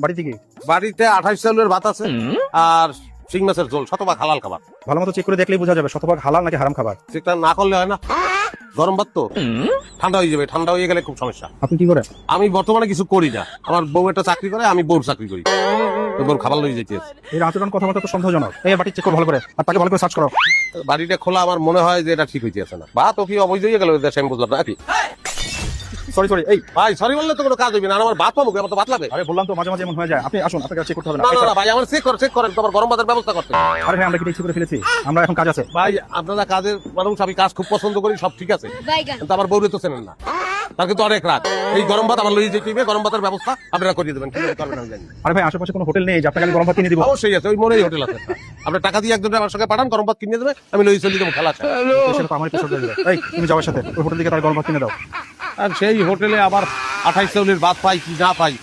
বাড়িতে কি? বাড়িতে 28 চাউলের ভাত আছে আর শিং মাছের ঝোল, শতভাগ হালাল খাবার। ভালো মতো চেক করে দেখলেই বোঝা যাবে শতভাগ হালাল নাকি হারাম খাবার। চেকটা না করলে হয় না, গরম ভাত তো ঠান্ডা হয়ে যাবে, ঠান্ডা হয়ে গেলে খুব সমস্যা। আপনি কি করেন? আমি বর্তমানে কিছু করি না, আমার বউ একটা চাকরি করে, আমি বউর চাকরি করি, তো বউর খাবার লই যেতে আছে। এই আচরণ কথা মতো তো সন্দেহজনক। এই বাড়ি চেক করো ভালো করে, আর তাকে ভালো করে সার্চ করো। বাড়িটা খোলা, আমার মনে হয় যে এটা ঠিক হইতে আছে না। ভাত ও কি অবৈধ হয়ে গেল দেশে, আমি বুঝলাম না কি। Sorry sorry. এই ভাই সরি বললে তো কোনো কাজ হইবে না, আর আমার ভাত পাবো, আমার তো ভাত লাগে। আরে বললাম তো মাঝে মাঝে এমন হয়ে যায়। আপনি আসুন, আপনাকে চেক করতে হবে না। না না না ভাই, আমার চেক করেন, তোমার গরম ভাতের ব্যবস্থা করতে হবে। আরে ভাই, আমরা কি ঠিক করে ফেলেছি? আমরা এখন কাজ আছে। ভাই আপনারা কাজের মানুষ, আমি কাজ খুব পছন্দ করি, সব ঠিক আছে, কিন্তু আমার বউরে তো চেনেন না, তার কিন্তু অনেক রাত। এই গরম ভাত আমার লইয়ে যেতে হবে, গরম ভাতের ব্যবস্থা আপনারা করিয়ে দেবেন, কিভাবে করবেন আমি জানি না। আরে ভাই, আশেপাশে কোনো হোটেল নেই যে আপনাকে আমি গরম ভাত কিনে দিব? অবশ্যই আছে, ওই মোড়েই হোটেল আছে একটা। আপনি টাকা দিয়ে একজন আমার সঙ্গে পাঠান, গরম ভাত কিনে দেবে, আমি লইয়ে চলে যাবো খেলা আছে। সেটা তো আমার পেছনে দিয়ে দিবে। এই তুমি যাওয়ার সাথে ওই হোটেল থেকে তার গরম ভাত কিনে দাও। আর সেই হোটেলে আবার 28 চাউলের ভাত পাই কি না পাই।